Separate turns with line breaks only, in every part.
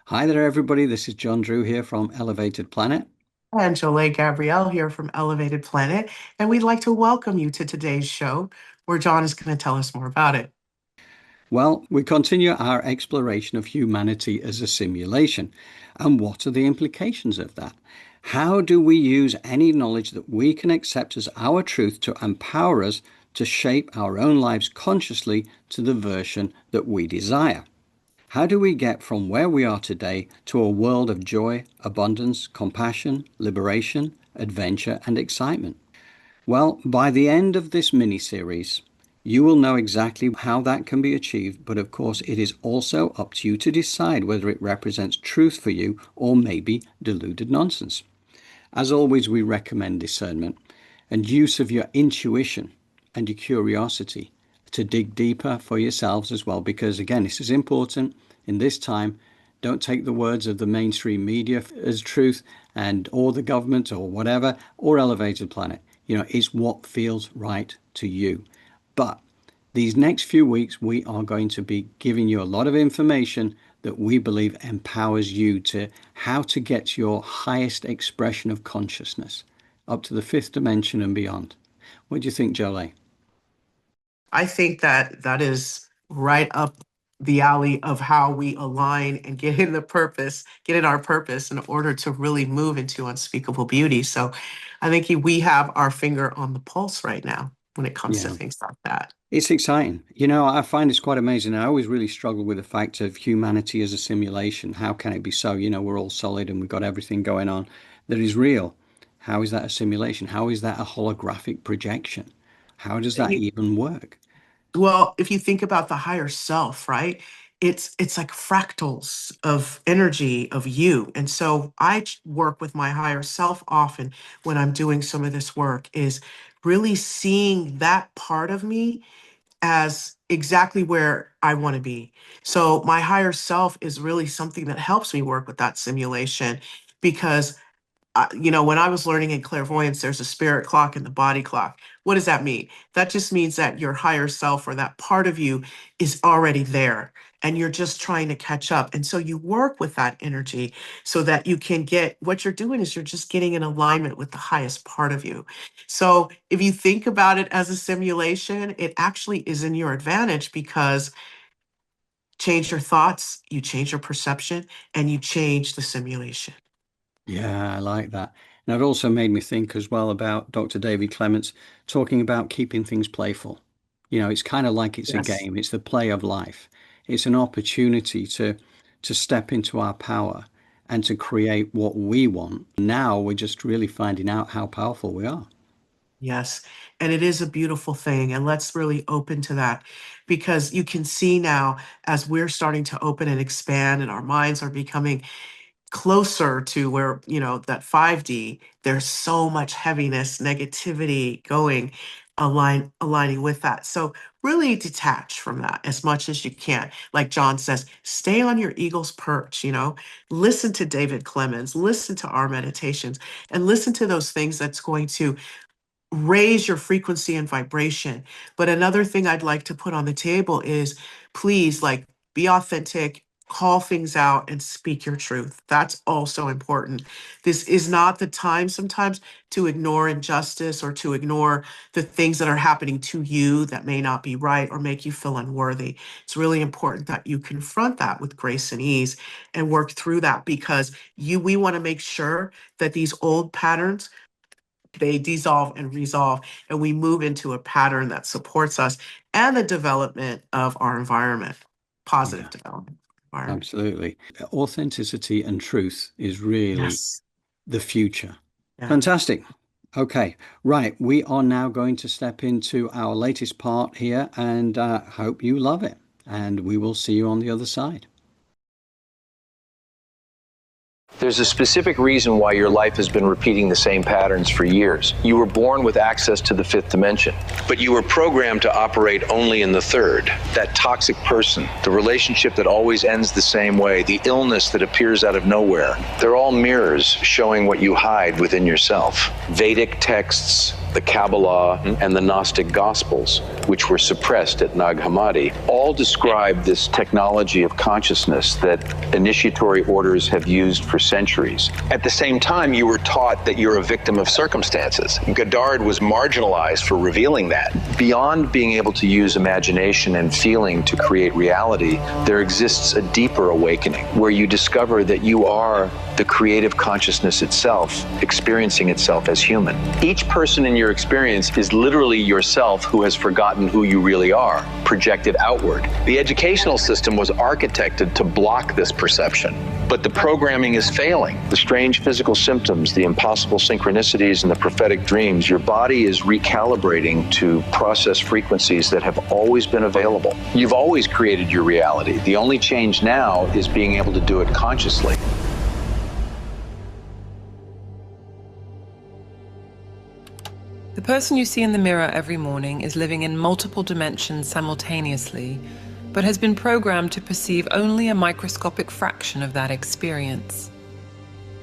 Hi there, everybody. This is John Drew here from Elevated Planet.
Angela Gabrielle here from Elevated Planet, and we'd like to welcome you to today's show where John is going to tell us more about it.
Well, we continue our exploration of humanity as a simulation. And what are the implications of that? How do we use any knowledge that we can accept as our truth to empower us to shape our own lives consciously to the version that we desire? How do we get from where we are today to a world of joy, abundance, compassion, liberation, adventure, and excitement? Well, by the end of this mini series, you will know exactly how that can be achieved, but of course, it is also up to you to decide whether it represents truth for you or maybe deluded nonsense. As always, we recommend discernment and use of your intuition and your curiosity to dig deeper for yourselves as well, because again, this is important in this time. Don't take the words of the mainstream media as truth and or the government or whatever or Elevated Planet. It's what feels right to you. But these next few weeks, we are going to be giving you a lot of information that we believe empowers you to how to get your highest expression of consciousness up to the fifth dimension and beyond. What do you think, Jolie?
I think that that is right up the alley of how we align and get in our purpose in order to really move into unspeakable beauty. So I think we have our finger on the pulse right now when it comes to
Yeah.
things like that.
It's exciting. I find it's quite amazing. I always really struggle with the fact of humanity as a simulation. How can it be so? We're all solid and we've got everything going on that is real. How is that a simulation? How is that a holographic projection? How does that even work?
Well, if you think about the higher self, right? It's like fractals of energy of you. And so work with my higher self often when I'm doing some of this work is really seeing that part of me as exactly where I want to be. So my higher self is really something that helps me work with that simulation because when I was learning in clairvoyance, there's a spirit clock and the body clock. What does that mean? That just means that your higher self or that part of you is already there and you're just trying to catch up. And so you work with that energy so that you can get what you're doing is you're just getting in alignment with the highest part of you. So if you think about it as a simulation, it actually is in your advantage because change your thoughts, you change your perception, and you change the simulation.
Yeah, I like that. And it also made me think as well about Dr. David Clements talking about keeping things playful. It's kind of like it's a
Yes.
game. It's the play of life. It's an opportunity to step into our power and to create what we want. Now we're just really finding out how powerful we are.
Yes. And it is a beautiful thing. And let's really open to that because you can see now as we're starting to open and expand and our minds are becoming closer to where, that 5D, there's so much heaviness, negativity going, aligning with that. So really detach from that as much as you can. Like John says, stay on your eagle's perch, listen to David Clements, listen to our meditations, and listen to those things that's going to raise your frequency and vibration. But another thing I'd like to put on the table is please, like, be authentic, call things out, and speak your truth. That's also important. This is not the time sometimes to ignore injustice or to ignore the things that are happening to you that may not be right or make you feel unworthy. It's really important that you confront that with grace and ease and work through that because we want to make sure that these old patterns they dissolve and resolve, and we move into a pattern that supports us and the development of our environment,
Yeah,
positive development environment.
absolutely. Authenticity and truth is really
Yes.
the future.
Yeah.
Fantastic. Okay, right. We are now going to step into our latest part here and hope you love it. And we will see you on the other side.
There's a specific reason why your life has been repeating the same patterns for years. You were born with access to the fifth dimension.
But you were programmed to operate only in the third.
That toxic person, the relationship that always ends the same way, the illness that appears out of nowhere, they're all mirrors showing what you hide within yourself. Vedic texts,
the Kabbalah, and the Gnostic Gospels, which were suppressed at Nag Hammadi, all describe this technology of consciousness that initiatory orders have used for centuries. At the same time, you were taught that you're a victim of circumstances. Godard was marginalized for revealing that. Beyond being able to use imagination and feeling to create reality, there exists a deeper awakening where you discover that you are the creative consciousness itself, experiencing itself as human. Each person in your experience is literally yourself who has forgotten who you really are, projected outward. The educational system was architected to block this perception, but the programming is failing. The strange physical symptoms, the impossible synchronicities, and the prophetic dreams, your body is recalibrating to process frequencies that have always been available. You've always created your reality. The only change now is being able to do it consciously.
The person you see in the mirror every morning is living in multiple dimensions simultaneously, but has been programmed to perceive only a microscopic fraction of that experience.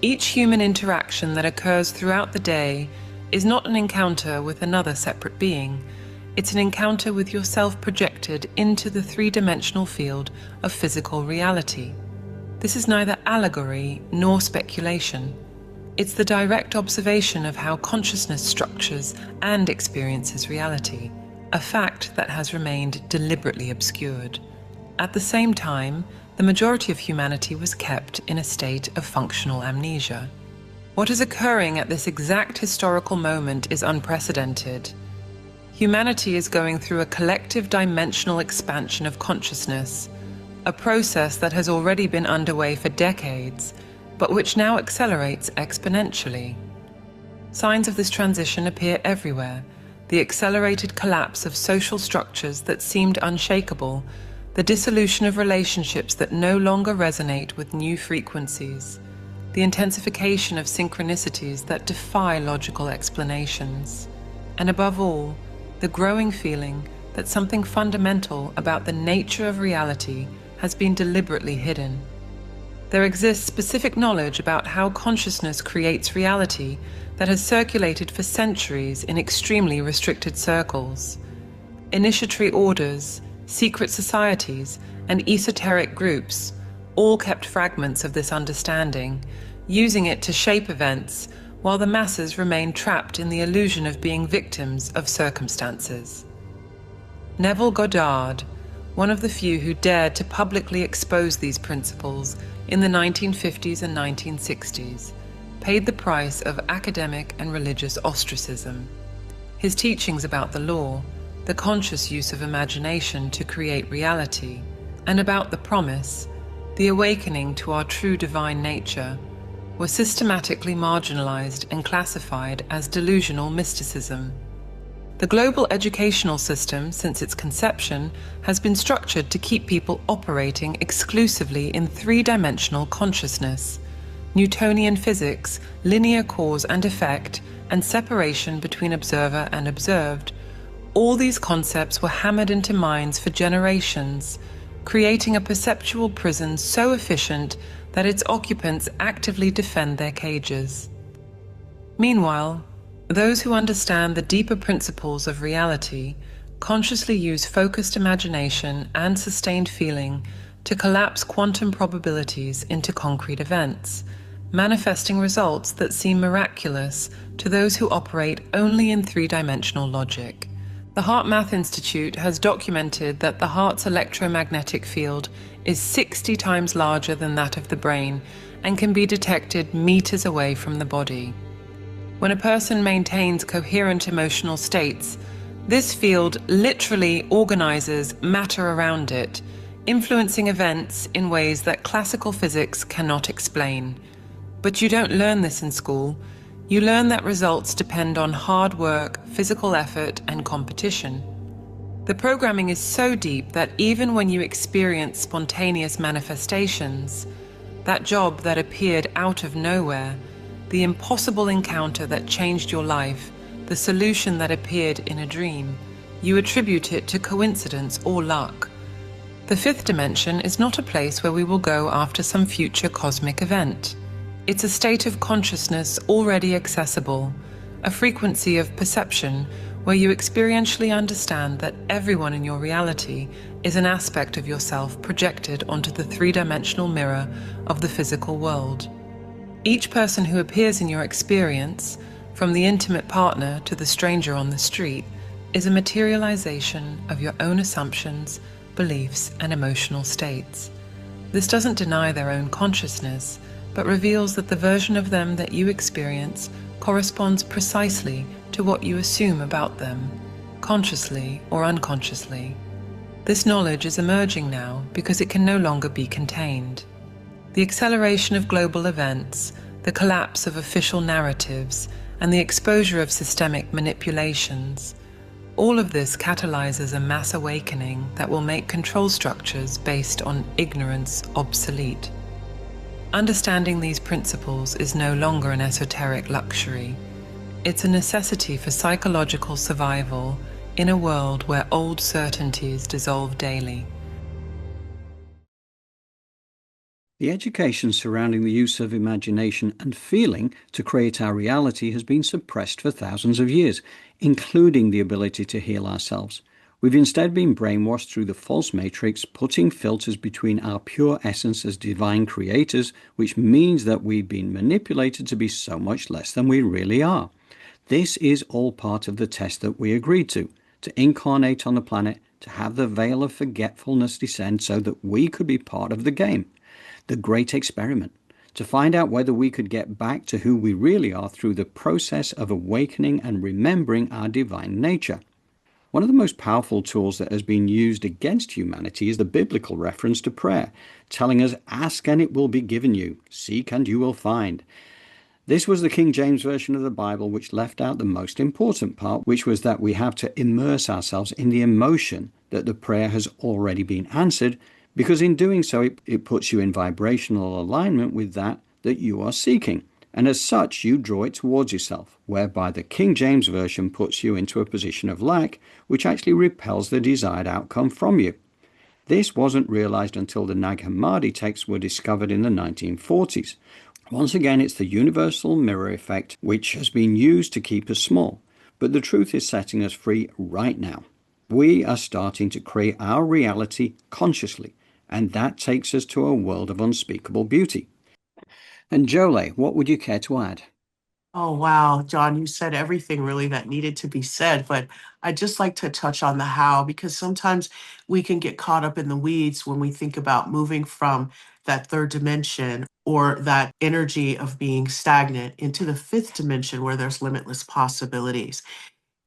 Each human interaction that occurs throughout the day is not an encounter with another separate being. It's an encounter with yourself projected into the three-dimensional field of physical reality. This is neither allegory nor speculation. It's the direct observation of how consciousness structures and experiences reality, a fact that has remained deliberately obscured. At the same time, the majority of humanity was kept in a state of functional amnesia. What is occurring at this exact historical moment is unprecedented. Humanity is going through a collective dimensional expansion of consciousness, a process that has already been underway for decades, but which now accelerates exponentially. Signs of this transition appear everywhere: the accelerated collapse of social structures that seemed unshakable, the dissolution of relationships that no longer resonate with new frequencies, the intensification of synchronicities that defy logical explanations, and above all, the growing feeling that something fundamental about the nature of reality has been deliberately hidden. There exists specific knowledge about how consciousness creates reality that has circulated for centuries in extremely restricted circles. Initiatory orders, secret societies, and esoteric groups all kept fragments of this understanding, using it to shape events, while the masses remained trapped in the illusion of being victims of circumstances. Neville Goddard, one of the few who dared to publicly expose these principles in the 1950s and 1960s, paid the price of academic and religious ostracism. His teachings about the law, the conscious use of imagination to create reality, and about the promise, the awakening to our true divine nature, were systematically marginalized and classified as delusional mysticism. The global educational system, since its conception, has been structured to keep people operating exclusively in three-dimensional consciousness: Newtonian physics, linear cause and effect, and separation between observer and observed. All these concepts were hammered into minds for generations, creating a perceptual prison so efficient that its occupants actively defend their cages. Meanwhile, those who understand the deeper principles of reality consciously use focused imagination and sustained feeling to collapse quantum probabilities into concrete events, manifesting results that seem miraculous to those who operate only in three-dimensional logic. The Heart Math Institute has documented that the heart's electromagnetic field is 60 times larger than that of the brain and can be detected meters away from the body. When a person maintains coherent emotional states, this field literally organizes matter around it, influencing events in ways that classical physics cannot explain. But you don't learn this in school. You learn that results depend on hard work, physical effort, and competition. The programming is so deep that even when you experience spontaneous manifestations, that job that appeared out of nowhere, the impossible encounter that changed your life, the solution that appeared in a dream, you attribute it to coincidence or luck. The fifth dimension is not a place where we will go after some future cosmic event. It's a state of consciousness already accessible, a frequency of perception where you experientially understand that everyone in your reality is an aspect of yourself projected onto the three-dimensional mirror of the physical world. Each person who appears in your experience, from the intimate partner to the stranger on the street, is a materialization of your own assumptions, beliefs, and emotional states. This doesn't deny their own consciousness, but reveals that the version of them that you experience corresponds precisely to what you assume about them, consciously or unconsciously. This knowledge is emerging now because it can no longer be contained. The acceleration of global events, the collapse of official narratives, and the exposure of systemic manipulations, all of this catalyzes a mass awakening that will make control structures based on ignorance obsolete. Understanding these principles is no longer an esoteric luxury. It's a necessity for psychological survival in a world where old certainties dissolve daily.
The education surrounding the use of imagination and feeling to create our reality has been suppressed for thousands of years, including the ability to heal ourselves. We've instead been brainwashed through the false matrix, putting filters between our pure essence as divine creators, which means that we've been manipulated to be so much less than we really are. This is all part of the test that we agreed to incarnate on the planet, to have the veil of forgetfulness descend so that we could be part of the game. The great experiment, to find out whether we could get back to who we really are through the process of awakening and remembering our divine nature. One of the most powerful tools that has been used against humanity is the biblical reference to prayer, telling us, "Ask and it will be given you, seek and you will find." This was the King James Version of the Bible, which left out the most important part, which was that we have to immerse ourselves in the emotion that the prayer has already been answered, because in doing so, it puts you in vibrational alignment with that you are seeking. And as such, you draw it towards yourself, whereby the King James Version puts you into a position of lack, which actually repels the desired outcome from you. This wasn't realized until the Nag Hammadi texts were discovered in the 1940s. Once again, it's the universal mirror effect, which has been used to keep us small. But the truth is setting us free right now. We are starting to create our reality consciously, and that takes us to a world of unspeakable beauty. And Jolie, what would you care to add?
Oh, wow, John, you said everything really that needed to be said, but I'd just like to touch on the how, because sometimes we can get caught up in the weeds when we think about moving from that third dimension or that energy of being stagnant into the fifth dimension where there's limitless possibilities.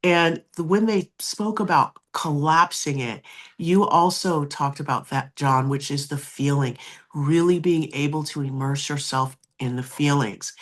And when they spoke about collapsing it, you also talked about that, John, which is the feeling, really being able to immerse yourself in the feelings.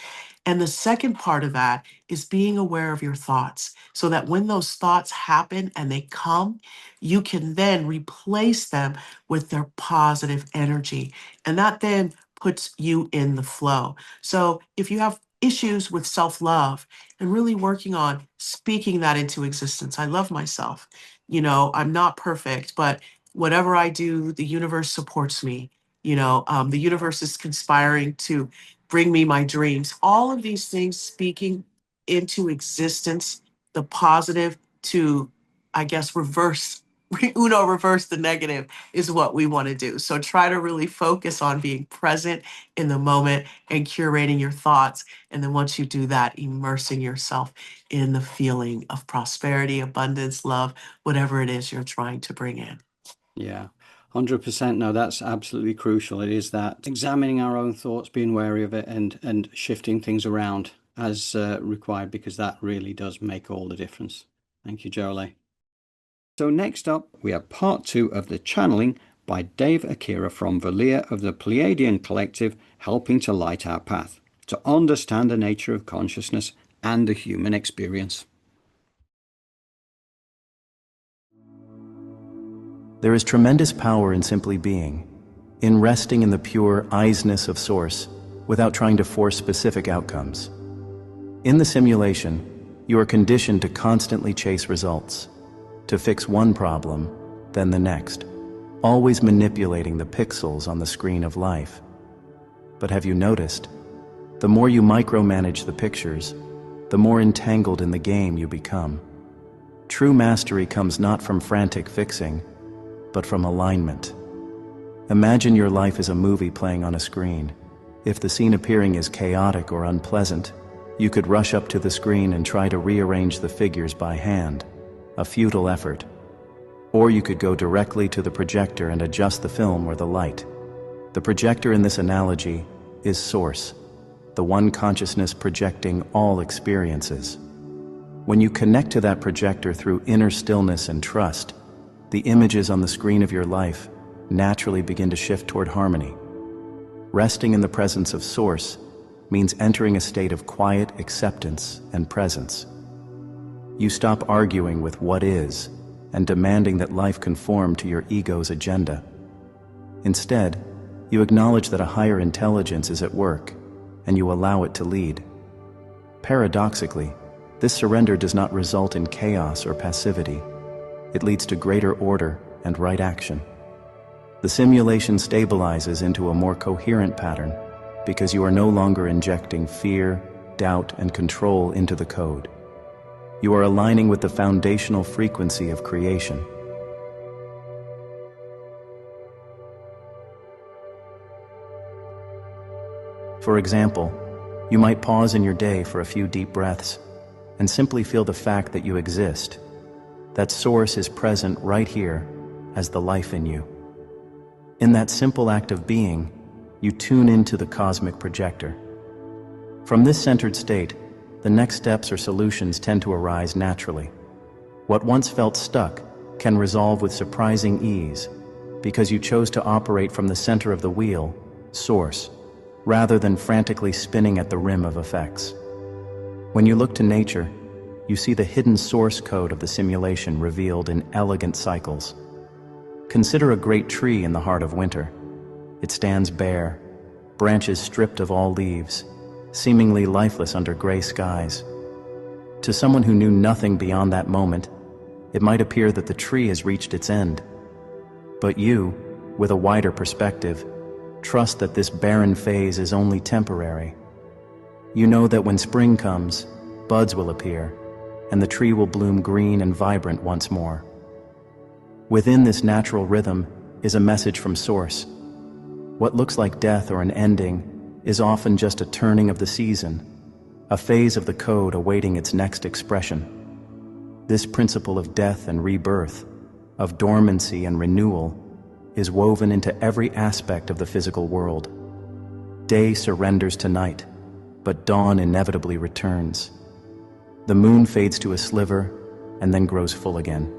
And the second part of that is being aware of your thoughts so that when those thoughts happen and they come, you can then replace them with their positive energy. And that then puts you in the flow. So if you have issues with self-love and really working on speaking that into existence, I love myself. I'm not perfect, but whatever I do, the universe supports me. The universe is conspiring to bring me my dreams. All of these things speaking into existence, the positive to, I guess, reverse the negative is what we want to do. So try to really focus on being present in the moment and curating your thoughts. And then once you do that, immersing yourself in the feeling of prosperity, abundance, love, whatever it is you're trying to bring in.
Yeah, 100%. No, that's absolutely crucial. It is that examining our own thoughts, being wary of it, and shifting things around as required, because that really does make all the difference. Thank you, Jolie. So next up, we have part 2 of the channeling by Dave Akira from Valir of the Pleiadian Collective, helping to light our path, to understand the nature of consciousness and the human experience.
There is tremendous power in simply being, in resting in the pure I-ness of Source without trying to force specific outcomes. In the simulation, you are conditioned to constantly chase results, to fix one problem, then the next, always manipulating the pixels on the screen of life. But have you noticed? The more you micromanage the pictures, the more entangled in the game you become. True mastery comes not from frantic fixing, but from alignment. Imagine your life as a movie playing on a screen. If the scene appearing is chaotic or unpleasant, you could rush up to the screen and try to rearrange the figures by hand, a futile effort. Or you could go directly to the projector and adjust the film or the light. The projector in this analogy is Source, the one consciousness projecting all experiences. When you connect to that projector through inner stillness and trust, the images on the screen of your life naturally begin to shift toward harmony. Resting in the presence of Source means entering a state of quiet acceptance and presence. You stop arguing with what is and demanding that life conform to your ego's agenda. Instead, you acknowledge that a higher intelligence is at work, and you allow it to lead. Paradoxically, this surrender does not result in chaos or passivity. It leads to greater order and right action. The simulation stabilizes into a more coherent pattern because you are no longer injecting fear, doubt, and control into the code. You are aligning with the foundational frequency of creation. For example, you might pause in your day for a few deep breaths and simply feel the fact that you exist, that Source is present right here as the life in you. In that simple act of being, you tune into the cosmic projector. From this centered state, the next steps or solutions tend to arise naturally. What once felt stuck can resolve with surprising ease because you chose to operate from the center of the wheel, Source, rather than frantically spinning at the rim of effects. When you look to nature, you see the hidden source code of the simulation revealed in elegant cycles. Consider a great tree in the heart of winter. It stands bare, branches stripped of all leaves, seemingly lifeless under gray skies. To someone who knew nothing beyond that moment, it might appear that the tree has reached its end. But you, with a wider perspective, trust that this barren phase is only temporary. You know that when spring comes, buds will appear, and the tree will bloom green and vibrant once more. Within this natural rhythm is a message from Source. What looks like death or an ending is often just a turning of the season, a phase of the code awaiting its next expression. This principle of death and rebirth, of dormancy and renewal, is woven into every aspect of the physical world. Day surrenders to night, but dawn inevitably returns. The moon fades to a sliver and then grows full again.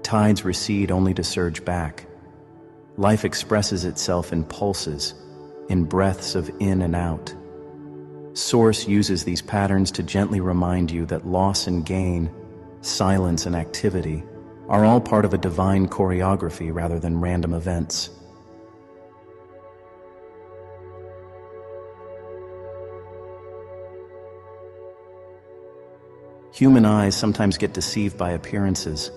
Tides recede only to surge back. Life expresses itself in pulses, in breaths of in and out. Source uses these patterns to gently remind you that loss and gain, silence and activity, are all part of a divine choreography rather than random events. Human eyes sometimes get deceived by appearances,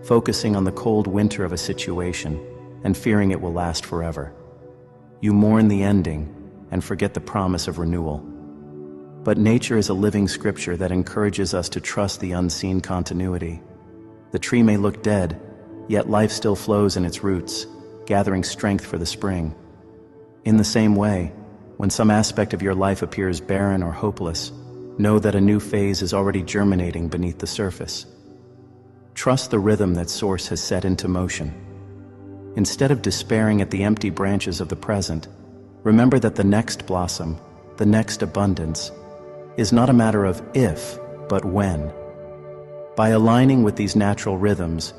focusing on the cold winter of a situation and fearing it will last forever. You mourn the ending and forget the promise of renewal. But nature is a living scripture that encourages us to trust the unseen continuity. The tree may look dead, yet life still flows in its roots, gathering strength for the spring. In the same way, when some aspect of your life appears barren or hopeless, know that a new phase is already germinating beneath the surface. Trust the rhythm that Source has set into motion. Instead of despairing at the empty branches of the present, remember that the next blossom, the next abundance, is not a matter of if, but when. By aligning with these natural rhythms,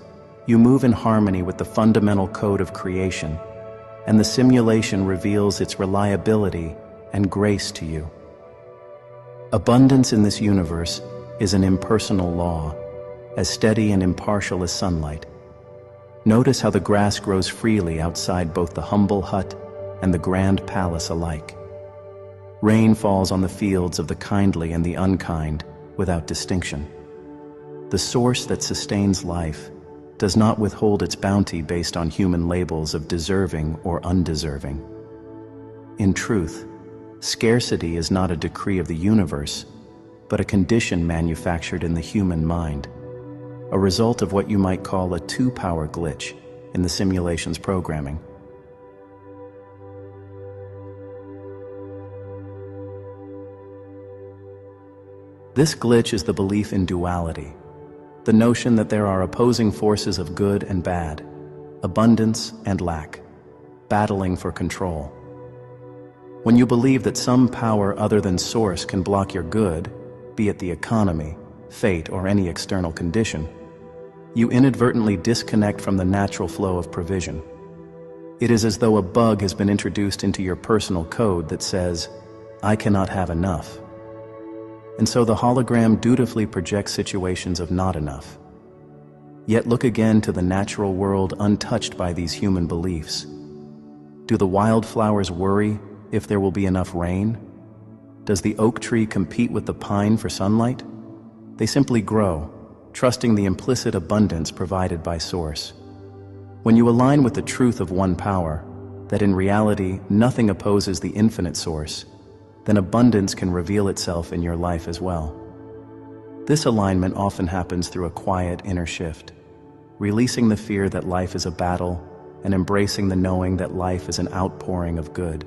you move in harmony with the fundamental code of creation, and the simulation reveals its reliability and grace to you. Abundance in this universe is an impersonal law, as steady and impartial as sunlight. Notice how the grass grows freely outside both the humble hut and the grand palace alike. Rain falls on the fields of the kindly and the unkind without distinction. The source that sustains life does not withhold its bounty based on human labels of deserving or undeserving. In truth, scarcity is not a decree of the universe, but a condition manufactured in the human mind, a result of what you might call a two-power glitch in the simulation's programming. This glitch is the belief in duality, the notion that there are opposing forces of good and bad, abundance and lack, battling for control. When you believe that some power other than Source can block your good, be it the economy, fate, or any external condition, you inadvertently disconnect from the natural flow of provision. It is as though a bug has been introduced into your personal code that says, "I cannot have enough." And so the hologram dutifully projects situations of not enough. Yet look again to the natural world untouched by these human beliefs. Do the wildflowers worry if there will be enough rain? Does the oak tree compete with the pine for sunlight? They simply grow, trusting the implicit abundance provided by Source. When you align with the truth of one power, that in reality nothing opposes the infinite Source, then abundance can reveal itself in your life as well. This alignment often happens through a quiet inner shift, releasing the fear that life is a battle and embracing the knowing that life is an outpouring of good.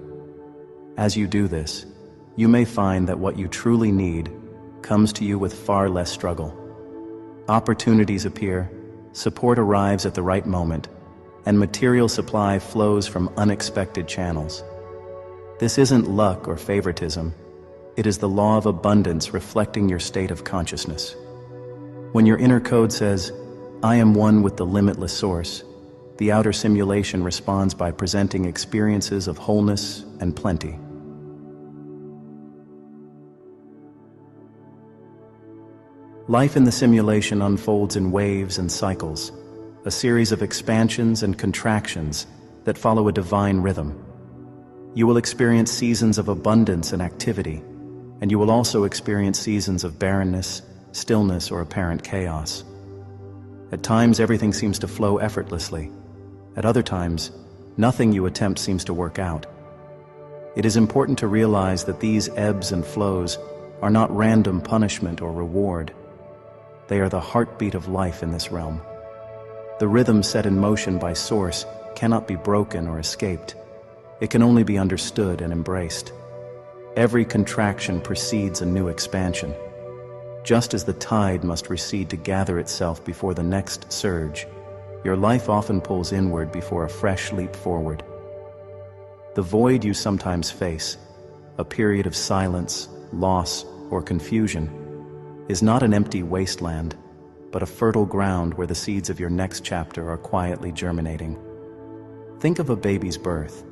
As you do this, you may find that what you truly need comes to you with far less struggle. Opportunities appear, support arrives at the right moment, and material supply flows from unexpected channels. This isn't luck or favoritism. It is the law of abundance reflecting your state of consciousness. When your inner code says, "I am one with the limitless Source," the outer simulation responds by presenting experiences of wholeness and plenty. Life in the simulation unfolds in waves and cycles, a series of expansions and contractions that follow a divine rhythm. You will experience seasons of abundance and activity, and you will also experience seasons of barrenness, stillness, or apparent chaos. At times, everything seems to flow effortlessly. At other times, nothing you attempt seems to work out. It is important to realize that these ebbs and flows are not random punishment or reward. They are the heartbeat of life in this realm. The rhythm set in motion by Source cannot be broken or escaped. It can only be understood and embraced. Every contraction precedes a new expansion. Just as the tide must recede to gather itself before the next surge, your life often pulls inward before a fresh leap forward. The void you sometimes face, a period of silence, loss, or confusion, is not an empty wasteland, but a fertile ground where the seeds of your next chapter are quietly germinating. Think of a baby's birth.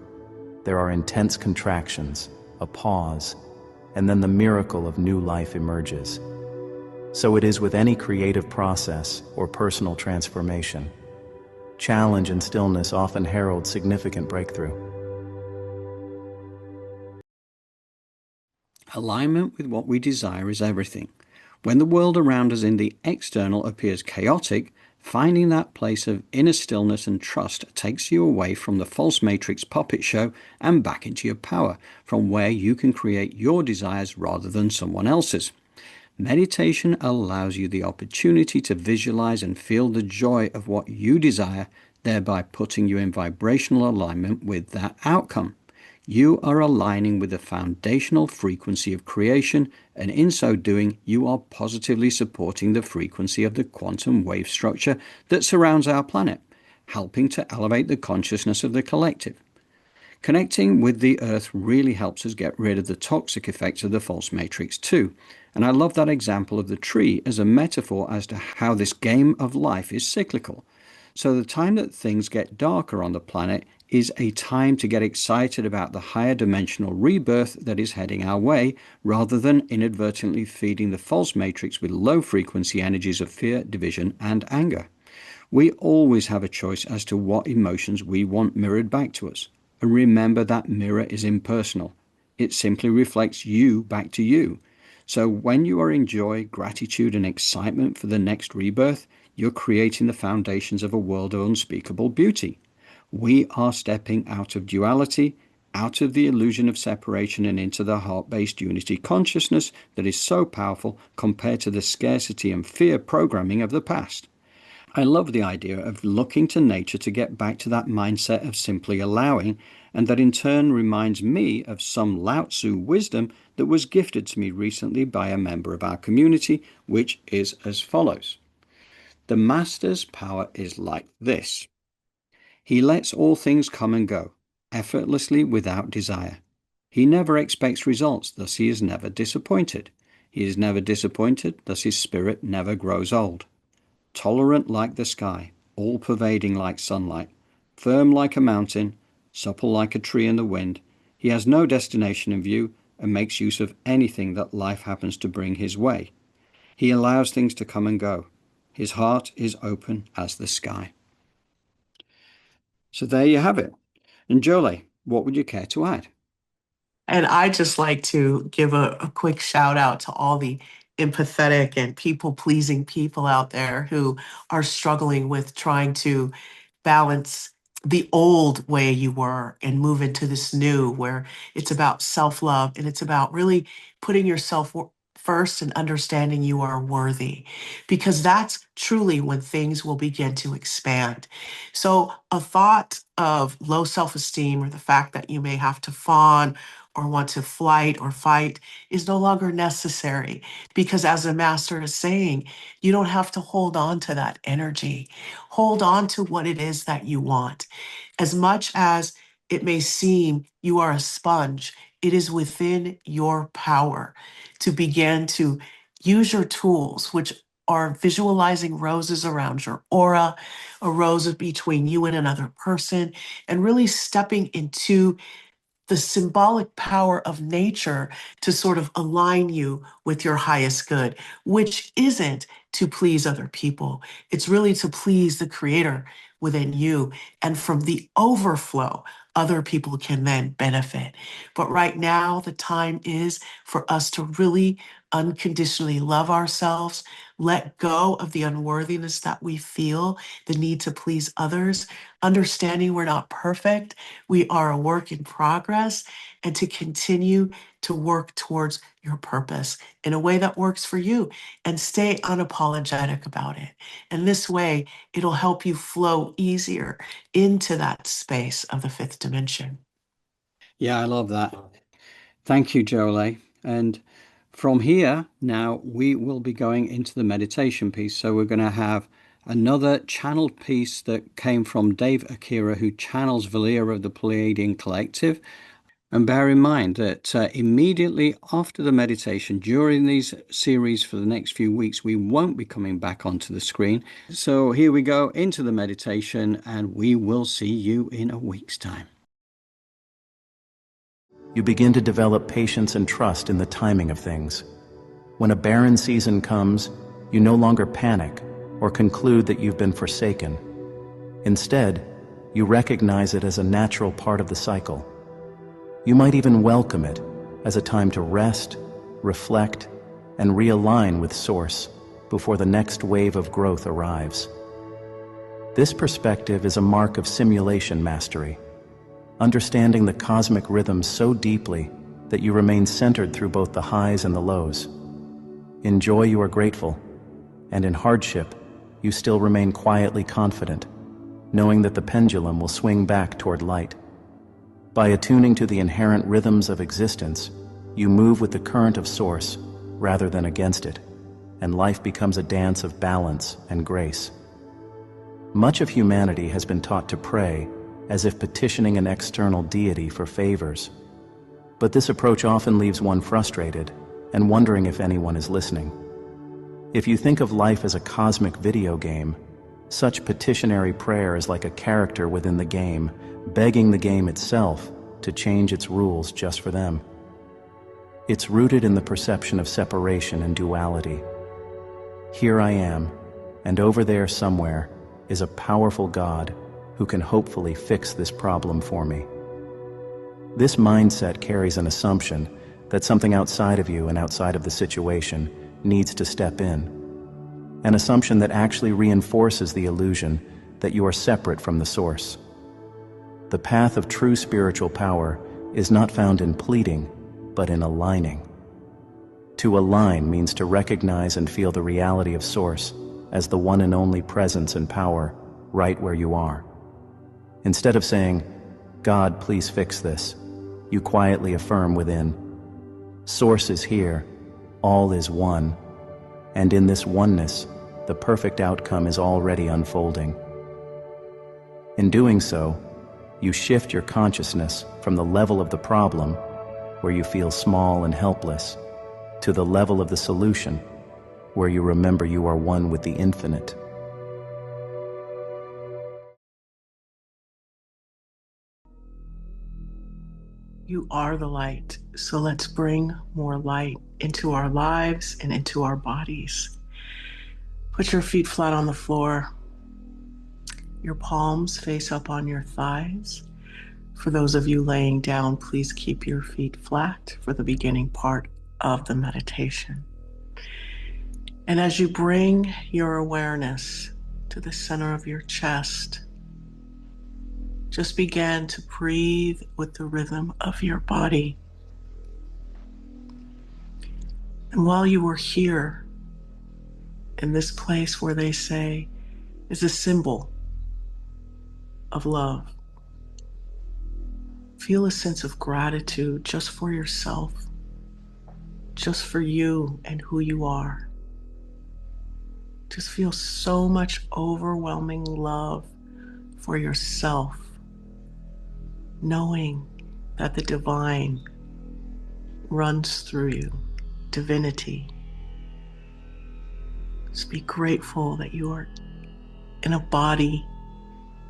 There are intense contractions, a pause, and then the miracle of new life emerges. So it is with any creative process or personal transformation. Challenge and stillness often herald significant breakthrough.
Alignment with what we desire is everything. When the world around us in the external appears chaotic, finding that place of inner stillness and trust takes you away from the false matrix puppet show and back into your power, from where you can create your desires rather than someone else's. Meditation allows you the opportunity to visualize and feel the joy of what you desire, thereby putting you in vibrational alignment with that outcome. You are aligning with the foundational frequency of creation, and in so doing, you are positively supporting the frequency of the quantum wave structure that surrounds our planet, helping to elevate the consciousness of the collective. Connecting with the Earth really helps us get rid of the toxic effects of the false matrix too, and I love that example of the tree as a metaphor as to how this game of life is cyclical. So the time that things get darker on the planet is a time to get excited about the higher dimensional rebirth that is heading our way, rather than inadvertently feeding the false matrix with low frequency energies of fear, division, and anger. We always have a choice as to what emotions we want mirrored back to us. And remember that mirror is impersonal. It simply reflects you back to you. So when you are in joy, gratitude, and excitement for the next rebirth, you're creating the foundations of a world of unspeakable beauty. We are stepping out of duality out of the illusion of separation and into the heart-based unity consciousness that is so powerful compared to the scarcity and fear programming of the past. I love the idea of looking to nature to get back to that mindset of simply allowing, and that in turn reminds me of some Lao Tzu wisdom that was gifted to me recently by a member of our community, which is as follows. The Master's power is like this. He lets all things come and go, effortlessly without desire. He never expects results, thus he is never disappointed. He is never disappointed, thus his spirit never grows old. Tolerant like the sky, all-pervading like sunlight, firm like a mountain, supple like a tree in the wind, he has no destination in view and makes use of anything that life happens to bring his way. He allows things to come and go. His heart is open as the sky. So there you have it. And Jolie, what would you care to add?
And I just like to give a quick shout out to all the empathetic and people-pleasing people out there who are struggling with trying to balance the old way you were and move into this new where it's about self-love and it's about really putting yourself first and understanding you are worthy, because that's truly when things will begin to expand. So a thought of low self-esteem or the fact that you may have to fawn or want to flight or fight is no longer necessary, because as the master is saying, you don't have to hold on to that energy. Hold on to what it is that you want. As much as it may seem you are a sponge, it is within your power to begin to use your tools, which are visualizing roses around your aura, a rose between you and another person, and really stepping into the symbolic power of nature to sort of align you with your highest good, which isn't to please other people. It's really to please the creator within you. And from the overflow, other people can then benefit. But right now, the time is for us to really unconditionally love ourselves, let go of the unworthiness that we feel, the need to please others, understanding we're not perfect, we are a work in progress, and to continue to work towards your purpose in a way that works for you and stay unapologetic about it. And this way, it'll help you flow easier into that space of the fifth dimension.
Yeah, I love that. Thank you, Jolie. And from here, now we will be going into the meditation piece. So we're going to have another channeled piece that came from Dave Akira, who channels Valir of the Pleiadian Collective. And bear in mind that immediately after the meditation, during these series for the next few weeks, we won't be coming back onto the screen. So here we go into the meditation, and we will see you in a week's time.
You begin to develop patience and trust in the timing of things. When a barren season comes, you no longer panic or conclude that you've been forsaken. Instead, you recognize it as a natural part of the cycle. You might even welcome it as a time to rest, reflect, and realign with Source before the next wave of growth arrives. This perspective is a mark of simulation mastery, understanding the cosmic rhythm so deeply that you remain centered through both the highs and the lows. In joy you are grateful, and in hardship you still remain quietly confident, knowing that the pendulum will swing back toward light. By attuning to the inherent rhythms of existence, you move with the current of Source rather than against it, and life becomes a dance of balance and grace. Much of humanity has been taught to pray as if petitioning an external deity for favors. But this approach often leaves one frustrated and wondering if anyone is listening. If you think of life as a cosmic video game, such petitionary prayer is like a character within the game, begging the game itself to change its rules just for them. It's rooted in the perception of separation and duality. Here I am, and over there somewhere is a powerful God who can hopefully fix this problem for me. This mindset carries an assumption that something outside of you and outside of the situation needs to step in, an assumption that actually reinforces the illusion that you are separate from the Source. The path of true spiritual power is not found in pleading, but in aligning. To align means to recognize and feel the reality of Source as the one and only presence and power right where you are. Instead of saying, "God, please fix this," you quietly affirm within, "Source is here, all is one, and in this oneness, the perfect outcome is already unfolding." In doing so, you shift your consciousness from the level of the problem, where you feel small and helpless, to the level of the solution, where you remember you are one with the infinite.
You are the light, so let's bring more light into our lives and into our bodies. Put your feet flat on the floor. Your palms face up on your thighs. For those of you laying down, please keep your feet flat for the beginning part of the meditation. And as you bring your awareness to the center of your chest, just begin to breathe with the rhythm of your body. And while you are here, in this place where they say is a symbol of love, feel a sense of gratitude just for yourself, just for you and who you are. Just feel so much overwhelming love for yourself, knowing that the divine runs through you, divinity. Just be grateful that you are in a body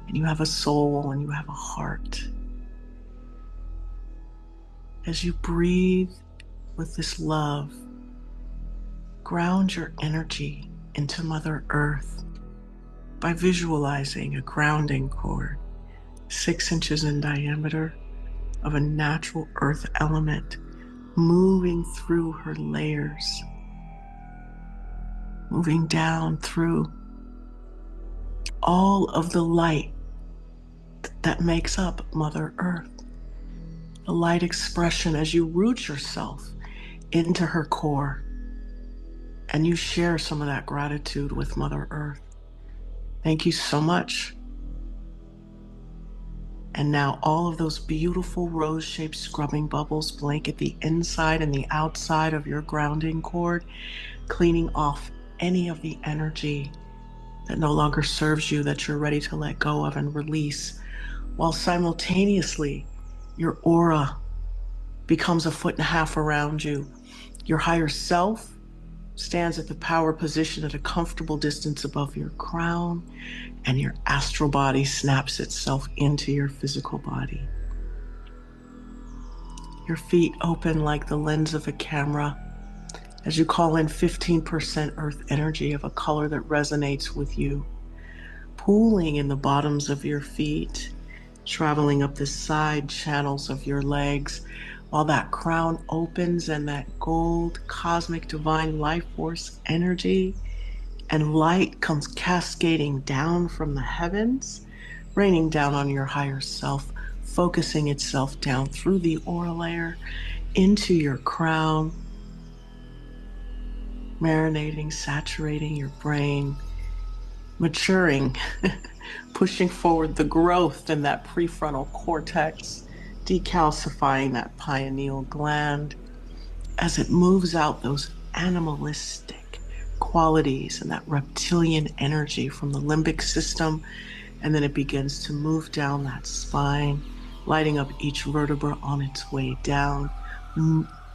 and you have a soul and you have a heart. As you breathe with this love, ground your energy into Mother Earth by visualizing a grounding cord 6 inches in diameter of a natural earth element moving through her layers, moving down through all of the light that makes up Mother Earth. The light expression as you root yourself into her core and you share some of that gratitude with Mother Earth. Thank you so much. And now all of those beautiful rose-shaped scrubbing bubbles blanket the inside and the outside of your grounding cord, cleaning off any of the energy that no longer serves you, that you're ready to let go of and release, while simultaneously your aura becomes 1.5 feet around you. Your higher self stands at the power position at a comfortable distance above your crown, and your astral body snaps itself into your physical body. Your feet open like the lens of a camera as you call in 15% earth energy of a color that resonates with you, pooling in the bottoms of your feet, traveling up the side channels of your legs, while that crown opens and that gold cosmic divine life force energy and light comes cascading down from the heavens, raining down on your higher self, focusing itself down through the aura layer into your crown, marinating, saturating your brain, maturing, pushing forward the growth in that prefrontal cortex, decalcifying that pineal gland as it moves out those animalistic qualities and that reptilian energy from the limbic system, and then it begins to move down that spine, lighting up each vertebra on its way down,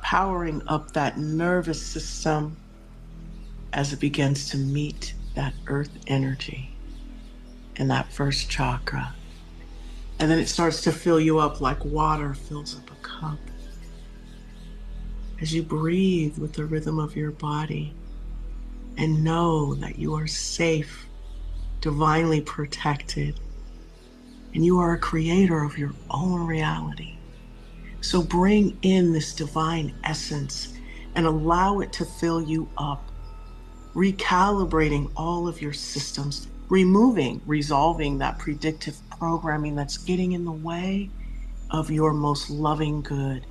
powering up that nervous system as it begins to meet that earth energy in that first chakra. And then it starts to fill you up like water fills up a cup. As you breathe with the rhythm of your body and know that you are safe, divinely protected, and you are a creator of your own reality. So bring in this divine essence and allow it to fill you up, recalibrating all of your systems, resolving that predictive programming that's getting in the way, of your most loving good.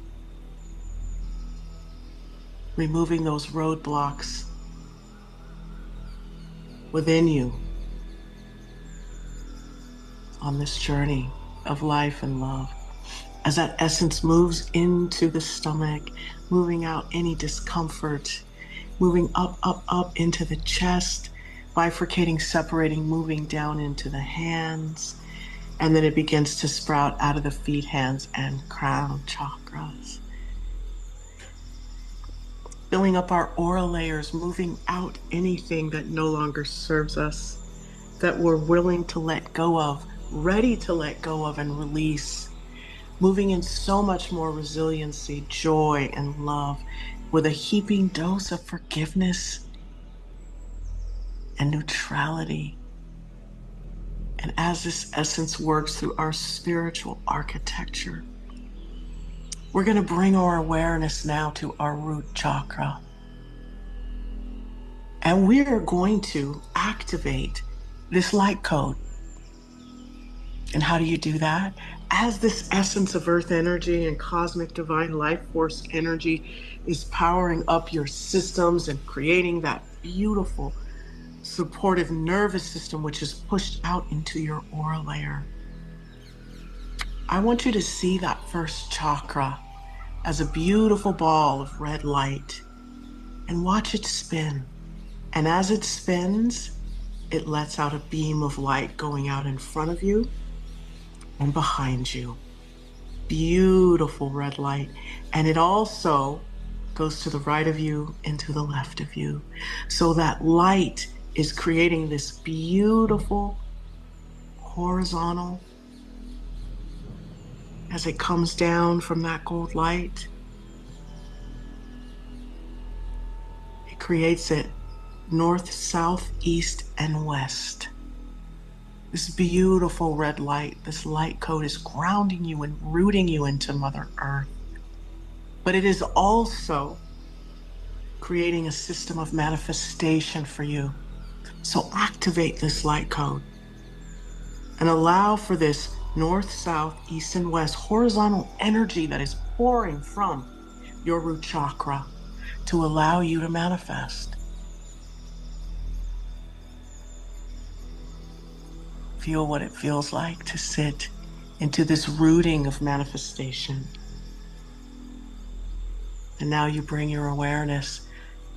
Removing those roadblocks within you on this journey of life and love. As that essence moves into the stomach, moving out any discomfort, moving up, up, up into the chest, bifurcating, separating, moving down into the hands, and then it begins to sprout out of the feet, hands, and crown chakras. Filling up our aura layers, moving out anything that no longer serves us, that we're willing to let go of, ready to let go of and release. Moving in so much more resiliency, joy, and love, with a heaping dose of forgiveness and neutrality. And as this essence works through our spiritual architecture, we're going to bring our awareness now to our root chakra. And we are going to activate this light code. And how do you do that? As this essence of earth energy and cosmic divine life force energy is powering up your systems and creating that beautiful supportive nervous system, which is pushed out into your aura layer, I want you to see that first chakra as a beautiful ball of red light and watch it spin. And as it spins, it lets out a beam of light going out in front of you and behind you. Beautiful red light. And it also goes to the right of you and to the left of you. So that light is creating this beautiful horizontal. As it comes down from that gold light, it creates it north, south, east, and west. This beautiful red light, this light code is grounding you and rooting you into Mother Earth. But it is also creating a system of manifestation for you. So activate this light code and allow for this north, south, east, and west horizontal energy that is pouring from your root chakra to allow you to manifest. Feel what it feels like to sit into this rooting of manifestation. And now you bring your awareness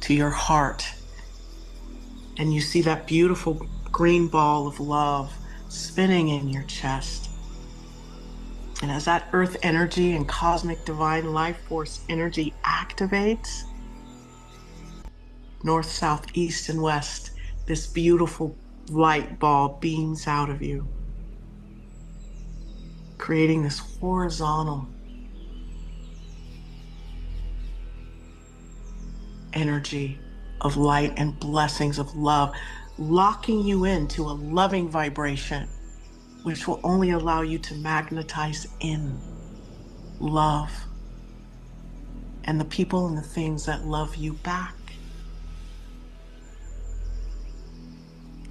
to your heart, and you see that beautiful green ball of love spinning in your chest. And as that earth energy and cosmic divine life force energy activates, north, south, east, and west, this beautiful light ball beams out of you, creating this horizontal energy of light and blessings of love, locking you into a loving vibration, which will only allow you to magnetize in love and the people and the things that love you back.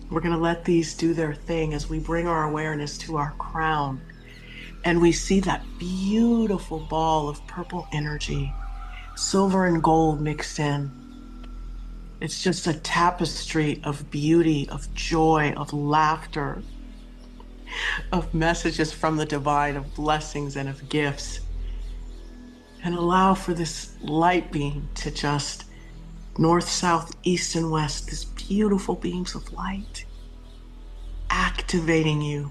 We're going to let these do their thing as we bring our awareness to our crown, and we see that beautiful ball of purple energy, silver and gold mixed in. It's just a tapestry of beauty, of joy, of laughter, of messages from the divine, of blessings and of gifts. And allow for this light beam to just north, south, east, and west, these beautiful beams of light, activating you,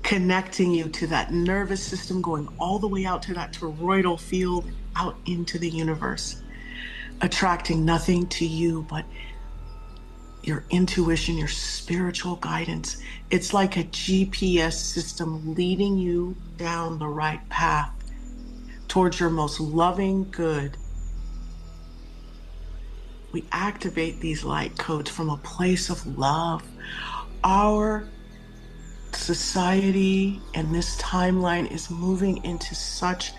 connecting you to that nervous system, going all the way out to that toroidal field, out into the universe, attracting nothing to you but your intuition, your spiritual guidance. It's like a GPS system leading you down the right path towards your most loving good. We activate these light codes from a place of love. Our society and this timeline is moving into such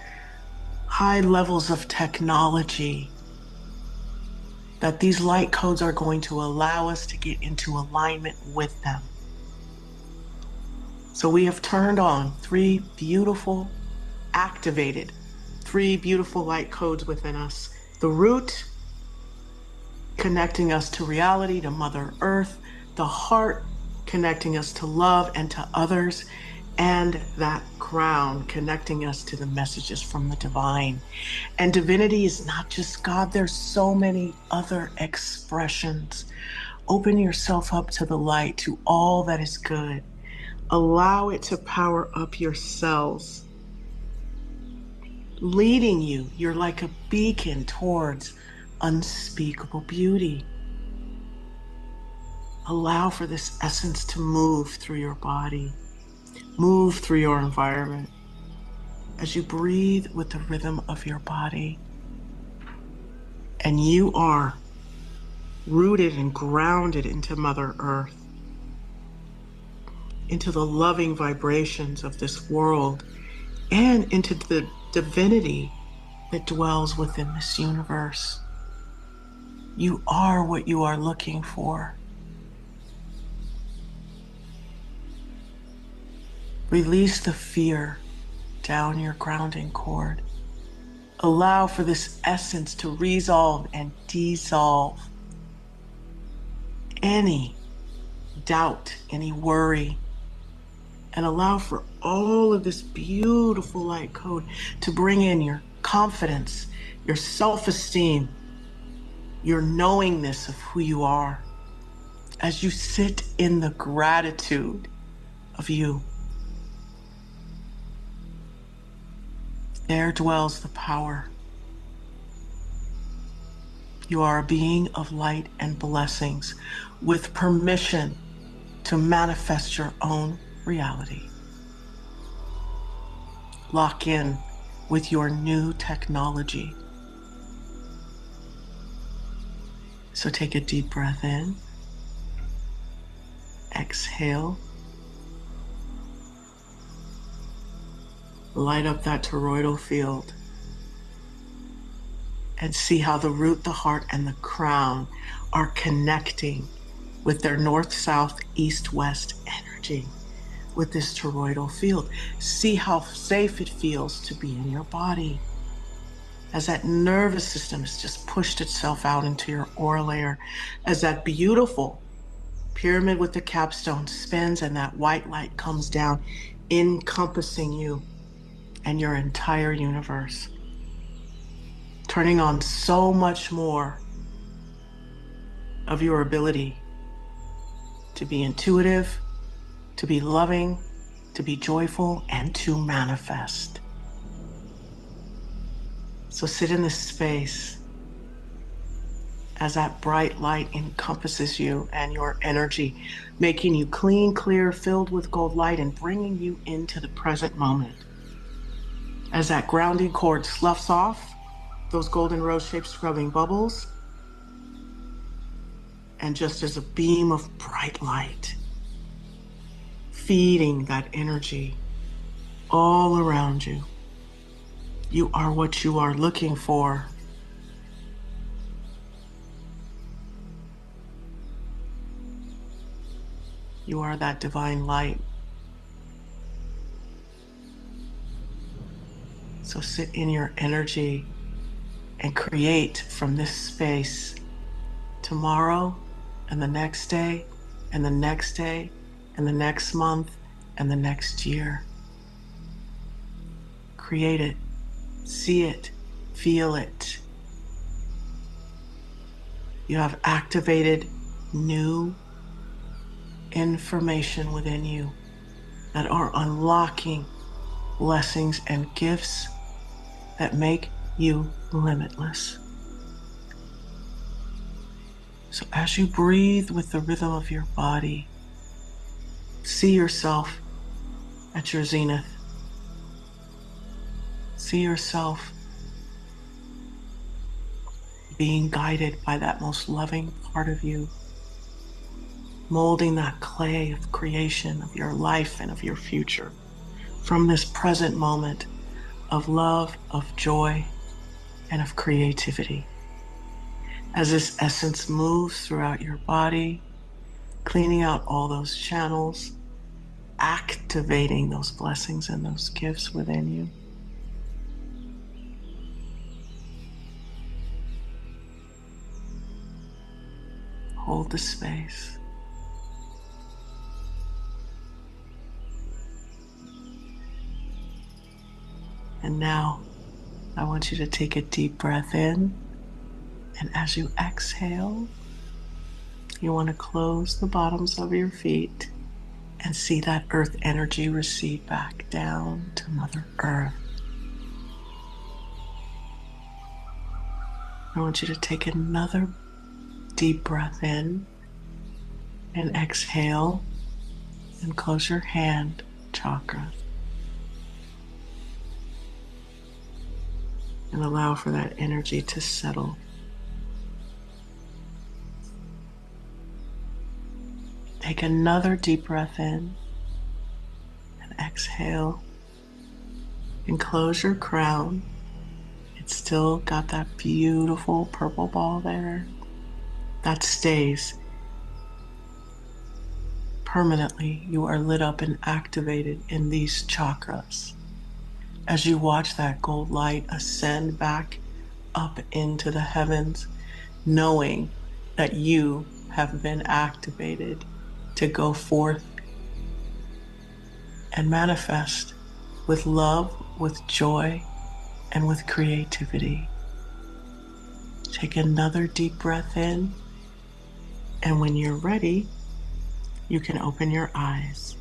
high levels of technology that these light codes are going to allow us to get into alignment with them. So we have turned on 3 beautiful activated 3 beautiful light codes within us. The root, connecting us to reality, to Mother Earth. The heart, connecting us to love and to others. And that crown, connecting us to the messages from the divine. And divinity is not just God. There's so many other expressions. Open yourself up to the light, to all that is good. Allow it to power up your cells, leading you. You're like a beacon towards unspeakable beauty. Allow for this essence to move through your body, move through your environment as you breathe with the rhythm of your body. And you are rooted and grounded into Mother Earth, into the loving vibrations of this world, and into the divinity that dwells within this universe. You are what you are looking for. Release the fear down your grounding cord. Allow for this essence to resolve and dissolve any doubt, any worry, and allow for all of this beautiful light code to bring in your confidence, your self-esteem, your knowingness of who you are as you sit in the gratitude of you. There dwells the power. You are a being of light and blessings with permission to manifest your own reality. Lock in with your new technology. So take a deep breath in. Exhale. Light up that toroidal field and see how the root, the heart, and the crown are connecting with their north, south, east, west energy with this toroidal field. See how safe it feels to be in your body as that nervous system has just pushed itself out into your aura layer, as that beautiful pyramid with the capstone spins and that white light comes down, encompassing you and your entire universe, turning on so much more of your ability to be intuitive, to be loving, to be joyful, and to manifest. So sit in this space as that bright light encompasses you and your energy, making you clean, clear, filled with gold light, and bringing you into the present moment. As that grounding cord sloughs off, those golden rose-shaped scrubbing bubbles, and just as a beam of bright light, feeding that energy all around you. You are what you are looking for. You are that divine light. So sit in your energy and create from this space tomorrow and the next day and the next day and the next month and the next year. Create it, see it, feel it. You have activated new information within you that are unlocking blessings and gifts that make you limitless. So as you breathe with the rhythm of your body, see yourself at your zenith. See yourself being guided by that most loving part of you, molding that clay of creation of your life and of your future from this present moment of love, of joy, and of creativity. As this essence moves throughout your body, cleaning out all those channels, activating those blessings and those gifts within you. Hold the space. And now I want you to take a deep breath in. And as you exhale, you want to close the bottoms of your feet and see that earth energy recede back down to Mother Earth. I want you to take another deep breath in and exhale and close your hand chakra. And allow for that energy to settle. Take another deep breath in and exhale and close your crown. It's still got that beautiful purple ball there that stays permanently. You are lit up and activated in these chakras. As you watch that gold light ascend back up into the heavens, knowing that you have been activated to go forth and manifest with love, with joy, and with creativity. Take another deep breath in, and when you're ready, you can open your eyes.